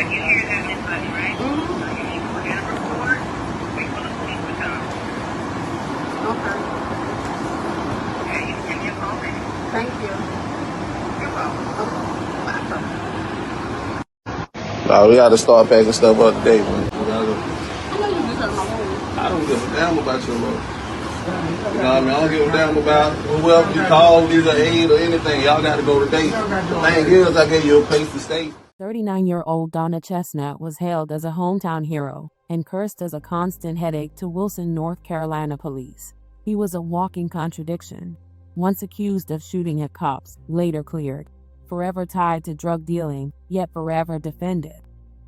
you hear that, Miss Sutton, right? Mm-hmm. So you need to go ahead and report. Wait for the police to come. Okay. Okay, you can give me a call back. Thank you. You're welcome. Nah, we gotta start packing stuff up today, man. I know you just hurt my room. I don't give a damn about your mother. You know what I mean? I don't give a damn about whoever you call, either aid or anything. Y'all gotta go today. The thing is, I gave you a place to stay. 39-year-old Donta Chestnut was hailed as a hometown hero and cursed as a constant headache to Wilson, North Carolina police. He was a walking contradiction. Once accused of shooting at cops, later cleared. Forever tied to drug dealing, yet forever defended.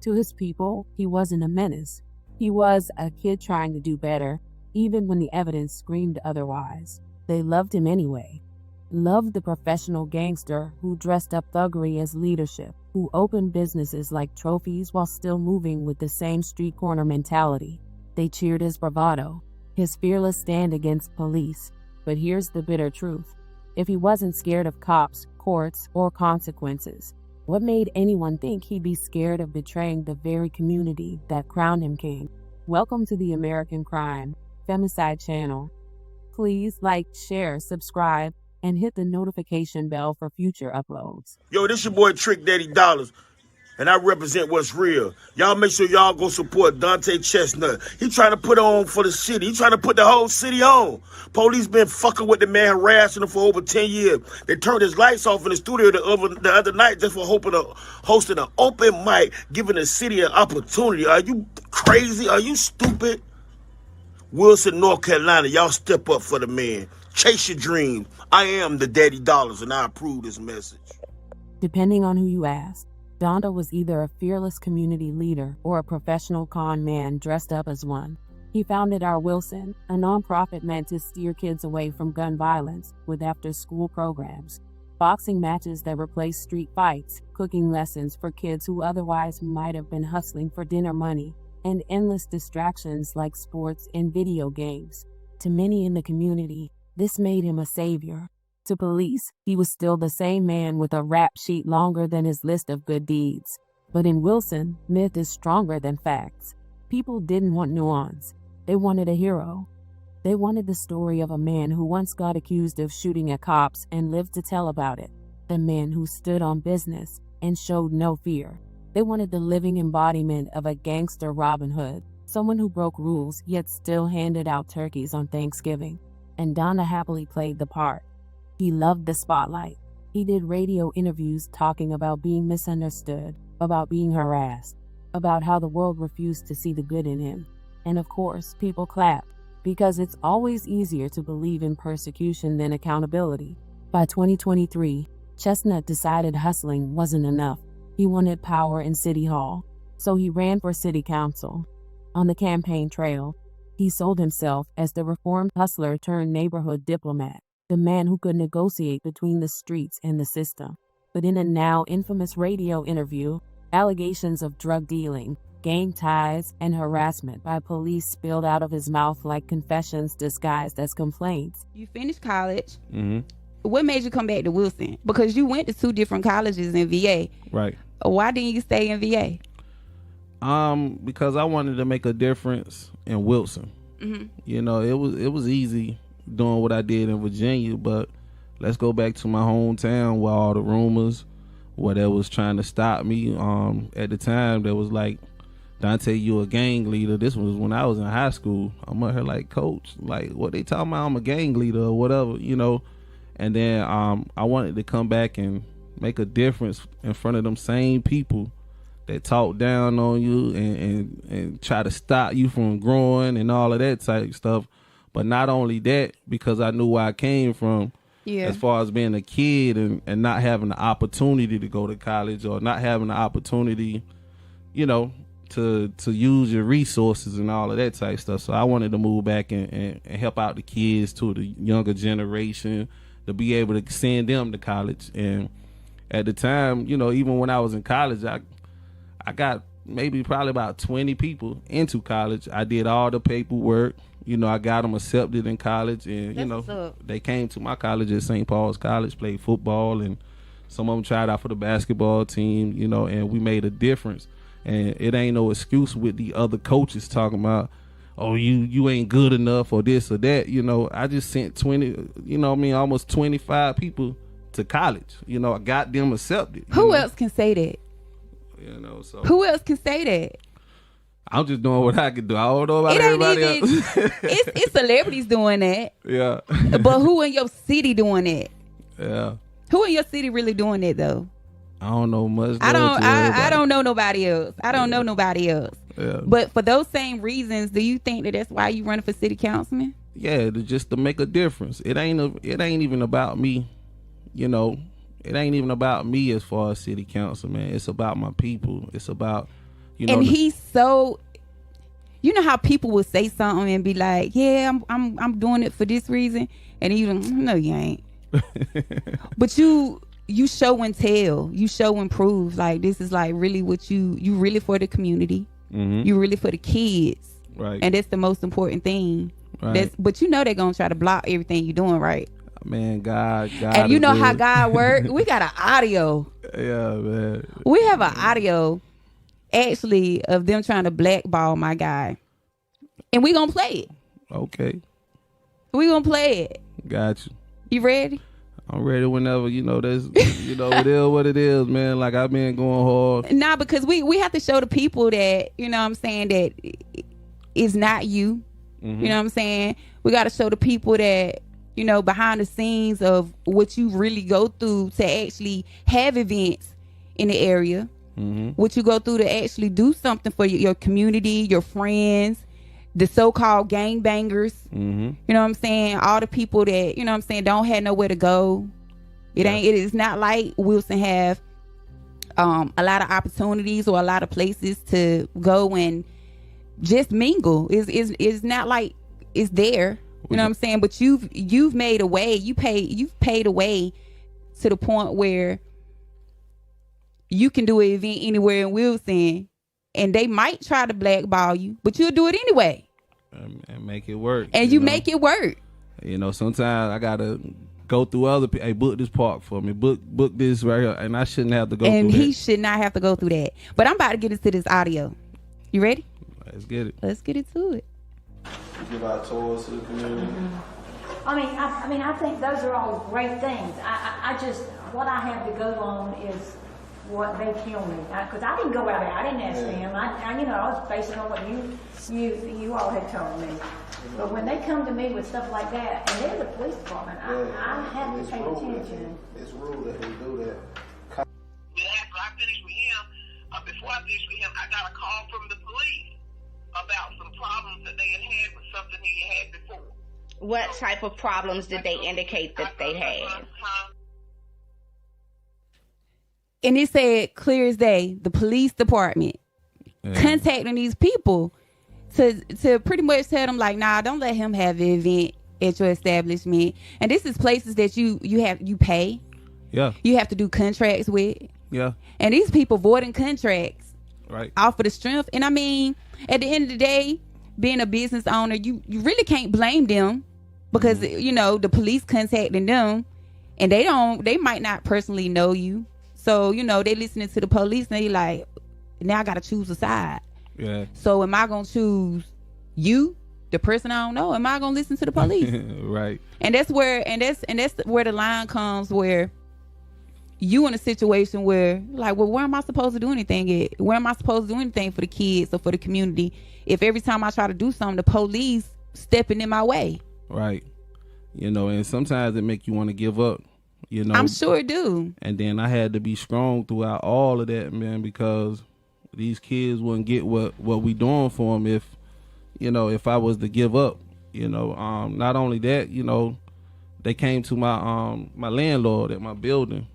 To his people, he wasn't a menace. He was a kid trying to do better, even when the evidence screamed otherwise. They loved him anyway. Loved the professional gangster who dressed up thuggery as leadership, who opened businesses like trophies while still moving with the same street corner mentality. They cheered his bravado, his fearless stand against police. But here's the bitter truth. If he wasn't scared of cops, courts, or consequences, what made anyone think he'd be scared of betraying the very community that crowned him king? Welcome to the American Crime Femicide channel. Please like, share, subscribe, and hit the notification bell for future uploads. Yo, this your boy Trick Daddy Dollars, and I represent what's real. Y'all make sure y'all go support Donta Chestnut. He trying to put on for the city. He trying to put the whole city on. Police been fucking with the man, harassing him for over 10 years. They turned his lights off in the studio the other night just for hosting an open mic, giving the city an opportunity. Are you crazy? Are you stupid? Wilson, North Carolina, y'all step up for the man. Chase your dreams. I am the Daddy Dollars, and I approve this message. Depending on who you ask, Donta was either a fearless community leader or a professional con man dressed up as one. He founded Our Wilson, a nonprofit meant to steer kids away from gun violence with after-school programs, boxing matches that replaced street fights, cooking lessons for kids who otherwise might have been hustling for dinner money, and endless distractions like sports and video games. To many in the community, this made him a savior. To police, he was still the same man with a rap sheet longer than his list of good deeds. But in Wilson, myth is stronger than facts. People didn't want nuance. They wanted a hero. They wanted the story of a man who once got accused of shooting at cops and lived to tell about it. The man who stood on business and showed no fear. They wanted the living embodiment of a gangster Robin Hood, someone who broke rules yet still handed out turkeys on Thanksgiving. And Donta happily played the part. He loved the spotlight. He did radio interviews talking about being misunderstood, about being harassed, about how the world refused to see the good in him. And of course, people clapped, because it's always easier to believe in persecution than accountability. By 2023, Chestnut decided hustling wasn't enough. He wanted power in City Hall, so he ran for City Council. On the campaign trail, he sold himself as the reformed hustler turned neighborhood diplomat, the man who could negotiate between the streets and the system. But in a now infamous radio interview, allegations of drug dealing, gang ties, and harassment by police spilled out of his mouth like confessions disguised as complaints. You finished college. Mm-hmm. What made you come back to Wilson? Because you went to 2 different colleges in VA. Right. Why didn't you stay in VA? Because I wanted to make a difference in Wilson. Mm-hmm. You know, it was easy doing what I did in Virginia, but let's go back to my hometown where all the rumors, where they was trying to stop me. At the time, there was like, Donta, you a gang leader. This was when I was in high school. I'm out here like, coach, like what they talking about? I'm a gang leader or whatever, you know. And then I wanted to come back and make a difference in front of them same people that talk down on you and try to stop you from growing and all of that type of stuff. But not only that, because I knew where I came from, as far as being a kid and not having the opportunity to go to college or not having the opportunity, you know, to use your resources and all of that type of stuff. So I wanted to move back and help out the kids, to the younger generation, to be able to send them to college. And at the time, you know, even when I was in college, I got probably about 20 people into college. I did all the paperwork. You know, I got them accepted in college, and you know, they came to my college at St. Paul's College, played football, and some of them tried out for the basketball team, you know, and we made a difference. And it ain't no excuse with the other coaches talking about, oh, you ain't good enough or this or that. You know, I just sent 20, you know what I mean, almost 25 people to college. You know, I got them accepted. Who else can say that? You know, so who else can say that? I'm just doing what I can do. I don't know about everybody else. It's celebrities doing that. Yeah. But who in your city doing that? Yeah. Who in your city really doing that though? I don't know much. I don't know nobody else. I don't know nobody else. Yeah. But for those same reasons, do you think that that's why you running for city councilman? Yeah, just to make a difference. It ain't even about me. You know, it ain't even about me as far as city council, man. It's about my people. It's about, you know. And he's so, you know how people will say something and be like, yeah, I'm doing it for this reason, and then you don't, no, you ain't. But you show and tell, you show and prove, like this is like really what you really for the community. Mm-hmm. You really for the kids, right? And that's the most important thing. Right. But you know they're gonna try to block everything you're doing, right? Man, God, and you know how God works. We got an audio. Yeah, man. We have an audio, actually, of them trying to blackball my guy, and we gonna play it. Okay. We gonna play it. Got you. You ready? I'm ready whenever, you know, that's, you know, it is what it is, man. Like, I've been going hard. Nah, because we have to show the people that, you know what I'm saying, that it's not you. Mm-hmm. You know what I'm saying? We got to show the people that, you know, behind the scenes of what you really go through to actually have events in the area. Mm-hmm. What you go through to actually do something for your community, your friends, the so-called gangbangers. Mm-hmm. You know what I'm saying? All the people that, you know what I'm saying, don't have nowhere to go. It is not like Wilson have a lot of opportunities or a lot of places to go and just mingle. It's not like it's there. You know what I'm saying? But you've made a way. You've paid a way to the point where you can do an event anywhere in Wilson. And they might try to blackball you, but you'll do it anyway. And make it work. And you make it work. You know, sometimes I gotta go through other people. Hey, book this park for me. Book this right here. And I shouldn't have to go through that. And he should not have to go through that. But I'm about to get into this audio. You ready? Let's get it. Let's get into it. Give our tours to the community. Mm-hmm. I mean, I think those are all great things. I just, what I have to go on is what they tell me, because I didn't go out there. I didn't ask them. I you know, I was basing on what you all had told me. But when they come to me with stuff like that, and they're the police department, I have to pay attention. It's rude that they do that. Then after I finished with him, before I finished with him, I got a call from the police about some problems that they had with something he had before. What type of problems did they indicate that they had? And it said clear as day, the police department contacting these people to pretty much tell them like, nah, don't let him have an event at your establishment. And this is places that you pay. Yeah. You have to do contracts with. Yeah. And these people voiding contracts. Right. Off of the strength. And I mean, at the end of the day, being a business owner, you really can't blame them because, you know, the police contacting them and they might not personally know you. So, you know, they listening to the police and they like, now I got to choose a side. Yeah. So am I going to choose you, the person I don't know? Am I going to listen to the police? Right. And that's where the line comes where you in a situation where like, well, where am I supposed to do anything at? Where am I supposed to do anything for the kids or for the community if every time I try to do something, the police stepping in my way? Right. You know, and sometimes it make you want to give up. You know, I'm sure it do. And then I had to be strong throughout all of that, man, because these kids wouldn't get what we doing for them if I was to give up. You know, not only that, you know, they came to my landlord at my building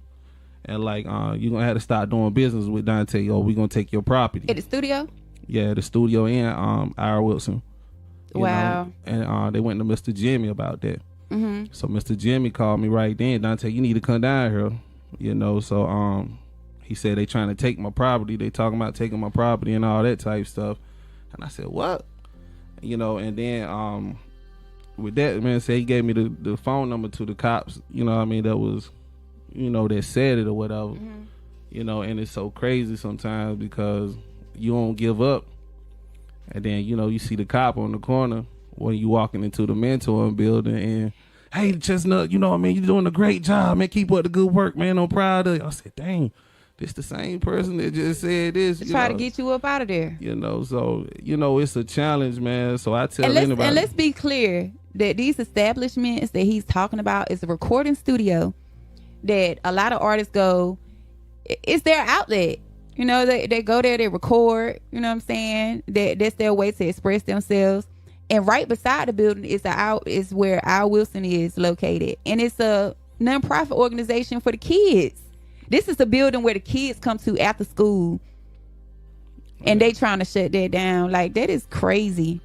and like, you're gonna have to start doing business with Donta, or we're gonna take your property. At the studio? Yeah, the studio and R. Wilson. Wow. And they went to Mr. Jimmy about that. Mm-hmm. So Mr. Jimmy called me right then. Donta, you need to come down here. You know, so he said they trying to take my property. They talking about taking my property and all that type stuff. And I said, what? You know, and then with that, man, say he gave me the phone number to the cops. You know what I mean? That was, you know, that said it or whatever. Mm-hmm. You know, and it's so crazy sometimes because you don't give up. And then, you know, you see the cop on the corner when you walking into the mentoring building and, hey, Chestnut, you know what I mean? You're doing a great job, man. Keep up the good work, man. I'm proud of you. I said, dang, this the same person that just said this. Try to get you up out of there. You know, so, you know, it's a challenge, man. So I tell anybody. And let's be clear that these establishments that he's talking about is a recording studio that a lot of artists go, it's their outlet. You know, they go there, they record, you know what I'm saying? That's their way to express themselves. And right beside the building is where Al Wilson is located. And it's a nonprofit organization for the kids. This is a building where the kids come to after school. And they trying to shut that down. Like, that is crazy.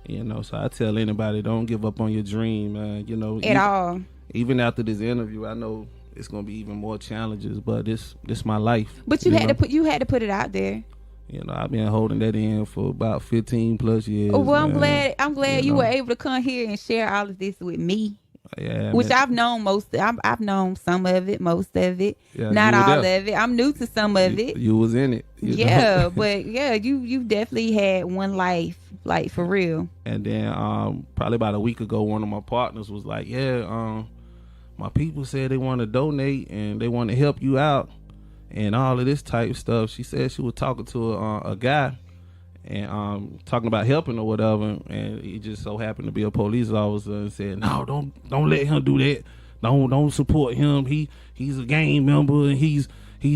You know, so I tell anybody, don't give up on your dream, man. You know, all. Even after this interview, I know it's gonna be even more challenges, but this my life. But you had to put it out there. You know, I've been holding that in for about 15 plus years. Oh, well, man. I'm glad you were able to come here and share all of this with me. Yeah, which I've known I've known some of it, most of it, not all of it. I'm new to some of it. You was in it. Yeah, but yeah, you definitely had one life, like, for real. And then probably about a week ago, one of my partners was like, yeah, my people said they want to donate and they want to help you out and all of this type of stuff. She said she was talking to a guy and talking about helping or whatever, and he just so happened to be a police officer and said, no, don't let him do that. Don't support him. He's a gang member and he's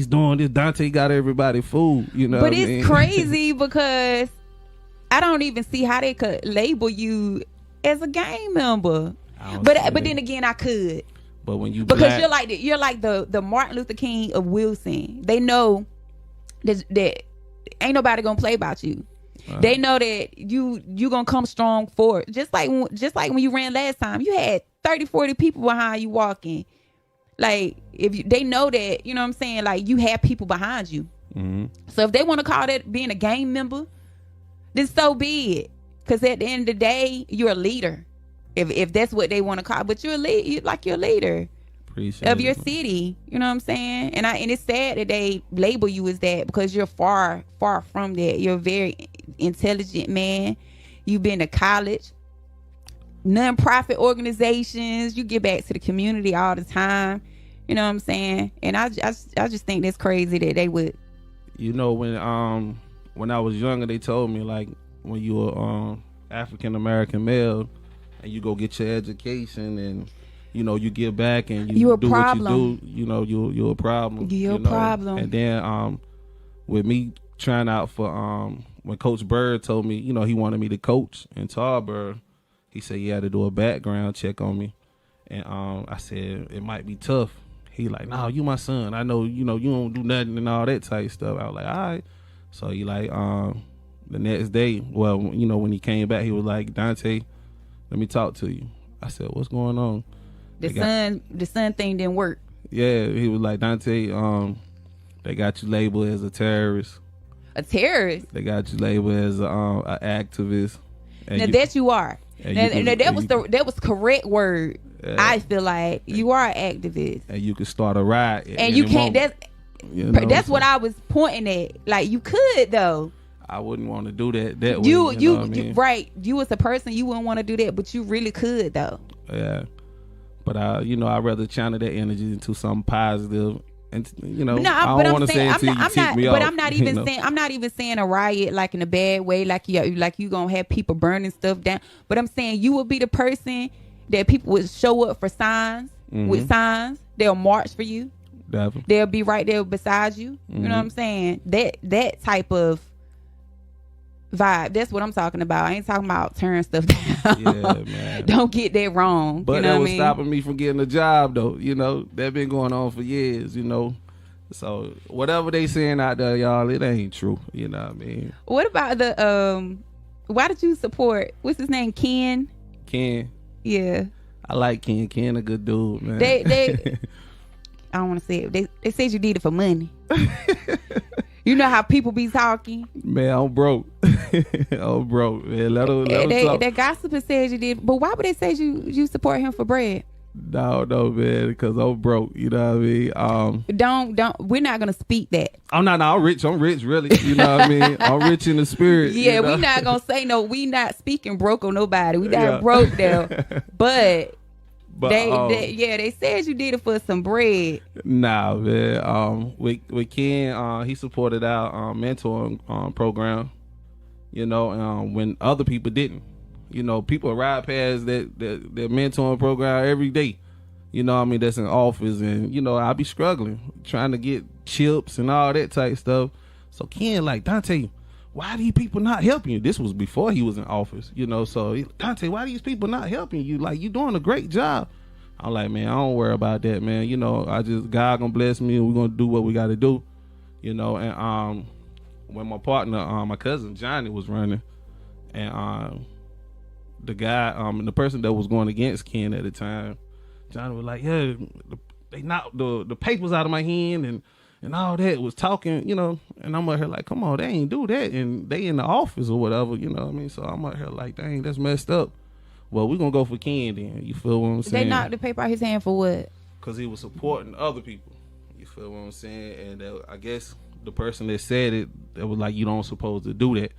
doing this. Donta got everybody fooled, you know. But it's crazy because I don't even see how they could label you as a gang member. But then again, I could. But when you because you're like the Martin Luther King of Wilson. They know that ain't nobody gonna play about you. They know that you gonna come strong for it. Just like when you ran last time, you had 30, 40 people behind you walking. Like, they know that, you know what I'm saying, like, you have people behind you. Mm-hmm. So if they want to call that being a gang member, then so be it. Because at the end of the day, you're a leader. If that's what they want to call, but you're a leader of your city. You know what I'm saying? And it's sad that they label you as that because you're far, far from that. You're a very intelligent man. You've been to college, nonprofit organizations. You give back to the community all the time. You know what I'm saying? And I just think that's crazy that they would. You know, when I was younger, they told me, like, when you were African American male and you go get your education and, you know, you give back and you do what you do, you know, you're a problem. You're a problem. And then with me trying out for when Coach Bird told me, you know, he wanted me to coach in Tarboro, he said he had to do a background check on me. And I said, it might be tough. He like, no, you my son. I know, you know, you don't do nothing and all that type stuff. I was like, all right. So he like, the next day, well, you know, when he came back, he was like, Donta, let me talk to you. I said, what's going on? The son thing didn't work. Yeah, he was like, Donta, they got you labeled as a terrorist. A terrorist? They got you labeled as an activist. And now that you are. That was correct word. I feel like you are an activist. And you could start a riot. And you can't. That's what I was pointing at. Like, you could though. I wouldn't want to do that way. You know what I mean? Right. You as a person, you wouldn't want to do that, but you really could though. Yeah. But I'd rather channel that energy into something positive. And you know, I don't want to say it till you tick me off. But I'm not even saying I'm not even saying a riot like in a bad way, like you gonna have people burning stuff down. But I'm saying you would be the person that people would show up for signs with signs. They'll march for you. Definitely. They'll be right there beside you. You know what I'm saying? That type of vibe. That's what I'm talking about. I ain't talking about tearing stuff down. Yeah, man. Don't get that wrong. But you know that was what I mean? stopping me from getting a job, though. You know, that been going on for years. You know, so whatever they saying out there, y'all, it ain't true. You know what I mean? What about the why did you support? What's his name? Ken. Yeah. I like Ken. Ken a good dude, man. They I don't want to say it. They said you did it for money. You know how people be talking. Man, I'm broke. I'm broke, man. Let them talk. That gossip says you did. But why would they say you support him for bread? No, man, because I'm broke. You know what I mean? Don't. We're not gonna speak that. I'm not. No, I'm rich, really. You know what I mean? I'm rich in the spirit. Yeah, you know? we not gonna say no. We not speaking broke on nobody. We not broke though. But they said you did it for some bread. Nah, man. With Ken, he supported our mentoring program. You know, when other people didn't. You know, people ride past that mentoring program every day. You know what I mean? That's in office, and you know, I be struggling trying to get chips and all that type stuff. So Ken, like, Dante, why these people not helping you? This was before he was in office, you know. So Dante, why these people not helping you? Like, you doing a great job. I'm like, man, I don't worry about that, man. You know, God gonna bless me, and we're gonna do what we got to do. You know, and when my partner, my cousin Johnny was running, and the guy, the person that was going against Ken at the time, Johnny was like, yeah, they knocked the papers out of my hand and all that, was talking, you know, and I'm out here like, come on, they ain't do that, and they in the office or whatever, you know what I mean? So I'm out here like, dang, that's messed up. Well, we're gonna go for Ken then, you feel what I'm saying? They knocked the paper out his hand for what? Because he was supporting other people, you feel what I'm saying? And I guess the person that said it, that was like, you don't supposed to do that,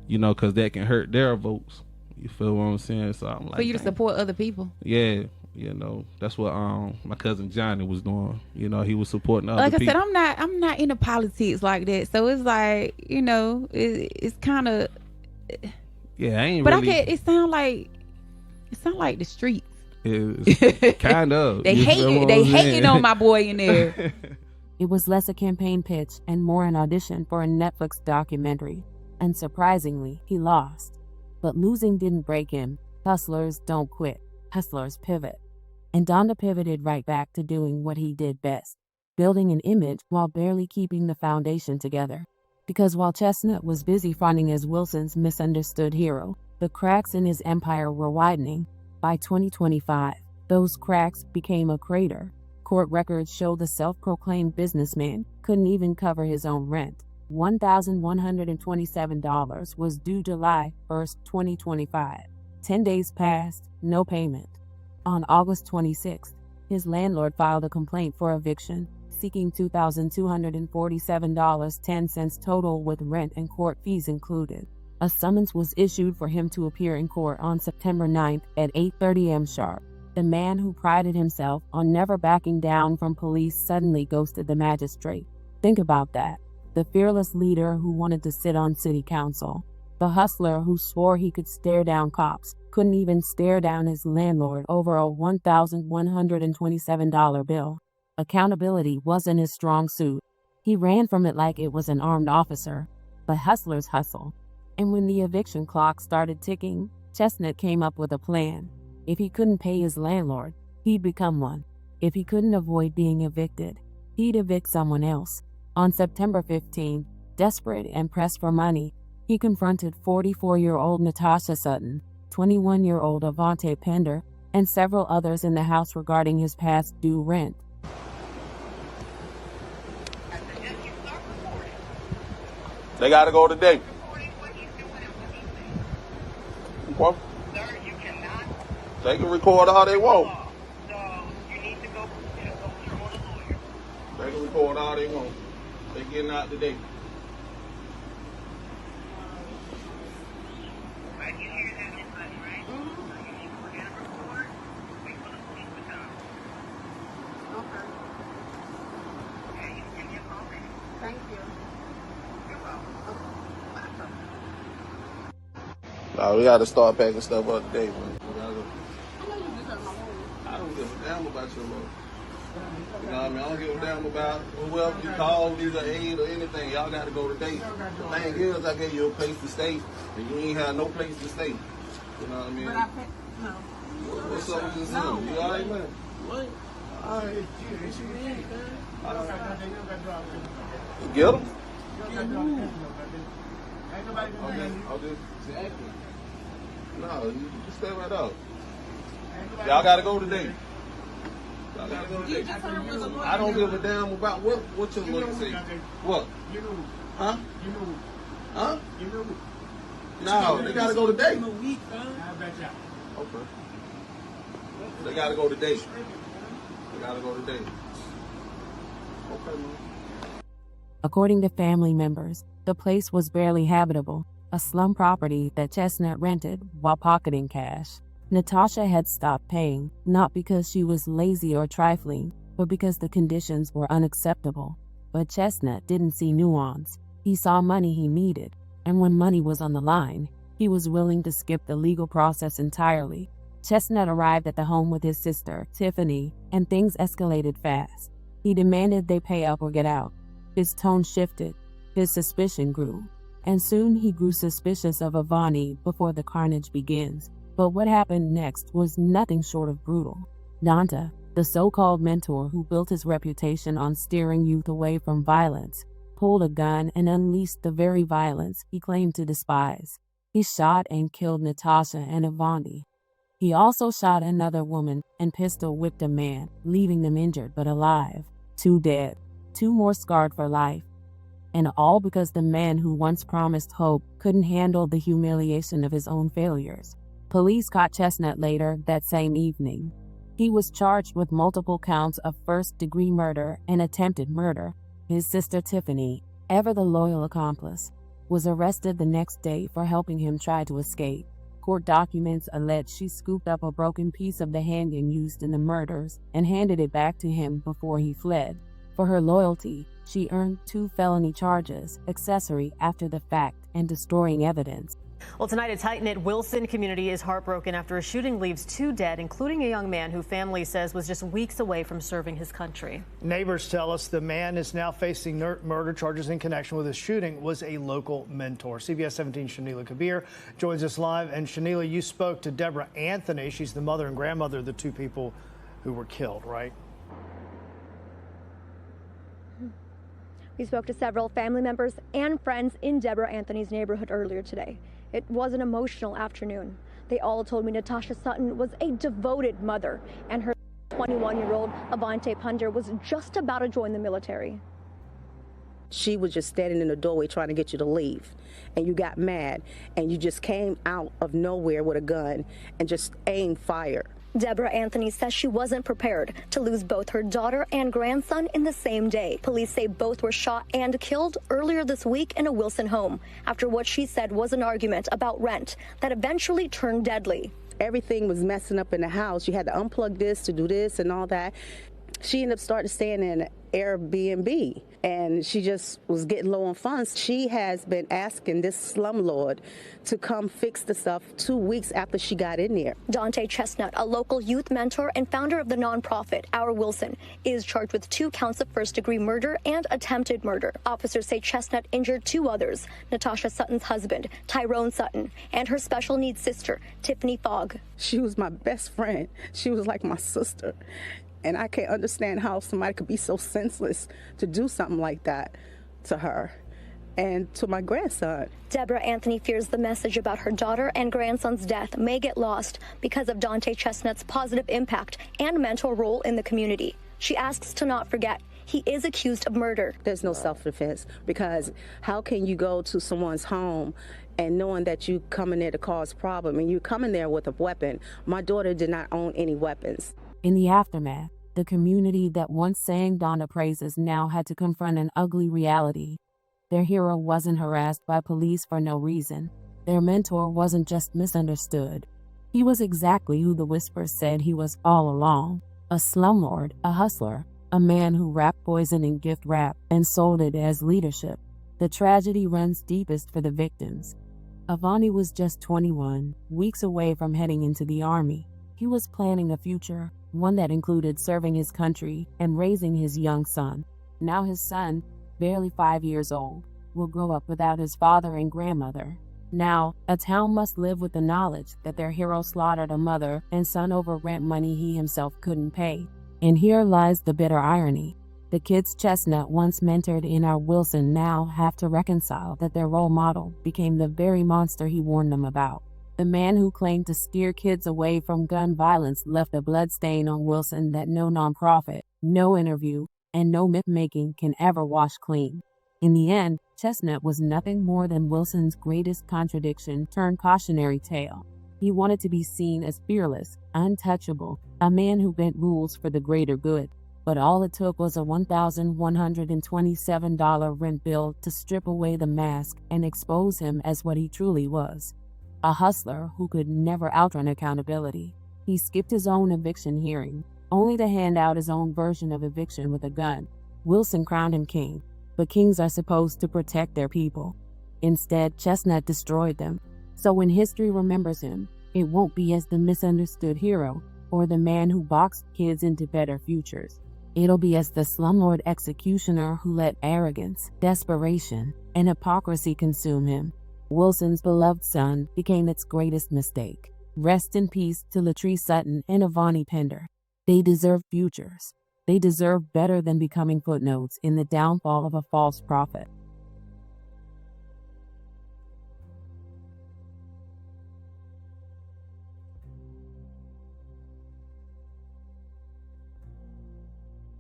you know, because that can hurt their votes. You feel what I'm saying? So I'm like, for you to support other people. Yeah, you know, that's what my cousin Johnny was doing. You know, he was supporting other people. Like I said, I'm not into politics like that. So it's like, you know, it's kind of. Yeah, I ain't. But really, it sound like the streets. It's kind of. They hating on my boy in there. It was less a campaign pitch and more an audition for a Netflix documentary. And surprisingly, he lost. But losing didn't break him. Hustlers don't quit. Hustlers pivot. And Donta pivoted right back to doing what he did best, building an image while barely keeping the foundation together. Because while Chestnut was busy fronting as Wilson's misunderstood hero, the cracks in his empire were widening. By 2025, those cracks became a crater. Court records show the self-proclaimed businessman couldn't even cover his own rent. $1,127 was due July 1st, 2025. 10 days passed, no payment. On August 26th, his landlord filed a complaint for eviction, seeking $2,247.10 total with rent and court fees included. A summons was issued for him to appear in court on September 9th at 8:30 a.m. sharp. The man who prided himself on never backing down from police suddenly ghosted the magistrate. Think about that. The fearless leader who wanted to sit on city council. The hustler who swore he could stare down cops couldn't even stare down his landlord over a $1,127 bill. Accountability wasn't his strong suit. He ran from it like it was an armed officer. But hustlers hustle. And when the eviction clock started ticking, Chestnut came up with a plan. If he couldn't pay his landlord, he'd become one. If he couldn't avoid being evicted, he'd evict someone else. On September 15, desperate and pressed for money, he confronted 44-year-old Natasha Sutton, 21-year-old Avantae Pender, and several others in the house regarding his past due rent. They got to go today. What? Sir, you cannot. They can record all they want. So you need to go through a lawyer. They can record all they want. They getting out today. Right, you hear that, Miss Buddy, right? So you need to put in a report. Wait for the police to come. Okay. Okay, you give me a call back. Thank you. You're welcome. Nah, we got to start packing stuff up today, man. I know you just heard my voice. I don't give a damn about your love. You know what I mean? I don't give a damn about whoever you call, either aid or anything. Y'all got to go today. The thing is, I gave you a place to stay, and you ain't have no place to stay. You know what I mean? But I pay, no. What's up with this? No. You all right, man? What? All right. Get them? Okay. I'll do exactly. No, you stay right up. Y'all got to go today. Y'all got to go today. I don't give a damn about what your lawyer say. What? Huh? Huh? No, they got to go today. Okay. They gotta go today. They gotta go today. Okay, man. According to family members, the place was barely habitable, a slum property that Chestnut rented while pocketing cash. Natasha had stopped paying, not because she was lazy or trifling, but because the conditions were unacceptable. But Chestnut didn't see nuance. He saw money he needed, and when money was on the line, he was willing to skip the legal process entirely. Chestnut arrived at the home with his sister, Tiffany, and things escalated fast. He demanded they pay up or get out. His tone shifted, his suspicion grew, and soon he grew suspicious of Avantae before the carnage begins. But what happened next was nothing short of brutal. Donta, the so-called mentor who built his reputation on steering youth away from violence, pulled a gun and unleashed the very violence he claimed to despise. He shot and killed Natasha and Avantae. He also shot another woman and pistol-whipped a man, leaving them injured but alive. 2 dead. 2 more scarred for life. And all because the man who once promised hope couldn't handle the humiliation of his own failures. Police caught Chestnut later that same evening. He was charged with multiple counts of first-degree murder and attempted murder. His sister Tiffany, ever the loyal accomplice, was arrested the next day for helping him try to escape. Court documents allege she scooped up a broken piece of the handgun used in the murders and handed it back to him before he fled. For her loyalty, she earned 2 felony charges, accessory after the fact, and destroying evidence. Well, tonight a tight-knit Wilson community is heartbroken after a shooting leaves 2 dead, including a young man who family says was just weeks away from serving his country. Neighbors tell us the man is now facing murder charges in connection with his shooting was a local mentor. CBS 17's Shanila Kabir joins us live. And Shanila, you spoke to Deborah Anthony. She's the mother and grandmother of the 2 people who were killed, right? We spoke to several family members and friends in Deborah Anthony's neighborhood earlier today. It was an emotional afternoon. They all told me Natasha Sutton was a devoted mother, and her 21-year-old Avantae Pender was just about to join the military. She was just standing in the doorway trying to get you to leave, and you got mad, and you just came out of nowhere with a gun and just aimed fire. Deborah Anthony says she wasn't prepared to lose both her daughter and grandson in the same day. Police say both were shot and killed earlier this week in a Wilson home after what she said was an argument about rent that eventually turned deadly. Everything was messing up in the house. You had to unplug this to do this and all that. She ended up starting staying in an Airbnb, and she just was getting low on funds. She has been asking this slumlord to come fix the stuff 2 weeks after she got in there. Donta Chestnut, a local youth mentor and founder of the nonprofit Our Wilson, is charged with 2 counts of first-degree murder and attempted murder. Officers say Chestnut injured 2 others, Natasha Sutton's husband, Tyron Sutton, and her special needs sister, Tiffany Fogg. She was my best friend. She was like my sister. And I can't understand how somebody could be so senseless to do something like that to her and to my grandson. Deborah Anthony fears the message about her daughter and grandson's death may get lost because of Donta Chestnut's positive impact and mentor role in the community. She asks to not forget he is accused of murder. There's no self-defense, because how can you go to someone's home and knowing that you come in there to cause problem and you come in there with a weapon? My daughter did not own any weapons. In the aftermath, the community that once sang Donta praises now had to confront an ugly reality. Their hero wasn't harassed by police for no reason. Their mentor wasn't just misunderstood. He was exactly who the whispers said he was all along. A slumlord, a hustler, a man who wrapped poison in gift wrap and sold it as leadership. The tragedy runs deepest for the victims. Avantae was just 21, weeks away from heading into the army. He was planning a future, one that included serving his country and raising his young son. Now his son, barely 5 years old, will grow up without his father and grandmother. Now, a town must live with the knowledge that their hero slaughtered a mother and son over rent money he himself couldn't pay. And here lies the bitter irony. The kids Chestnut once mentored in Our Wilson now have to reconcile that their role model became the very monster he warned them about. The man who claimed to steer kids away from gun violence left a bloodstain on Wilson that no nonprofit, no interview, and no myth-making can ever wash clean. In the end, Chestnut was nothing more than Wilson's greatest contradiction turned cautionary tale. He wanted to be seen as fearless, untouchable, a man who bent rules for the greater good. But all it took was a $1,127 rent bill to strip away the mask and expose him as what he truly was, a hustler who could never outrun accountability. He skipped his own eviction hearing, only to hand out his own version of eviction with a gun. Wilson crowned him king, but kings are supposed to protect their people. Instead, Chestnut destroyed them. So when history remembers him, it won't be as the misunderstood hero or the man who boxed kids into better futures. It'll be as the slumlord executioner who let arrogance, desperation, and hypocrisy consume him. Wilson's beloved son became its greatest mistake. Rest in peace to Latrice Sutton and Avantae Pender. They deserve futures. They deserve better than becoming footnotes in the downfall of a false prophet.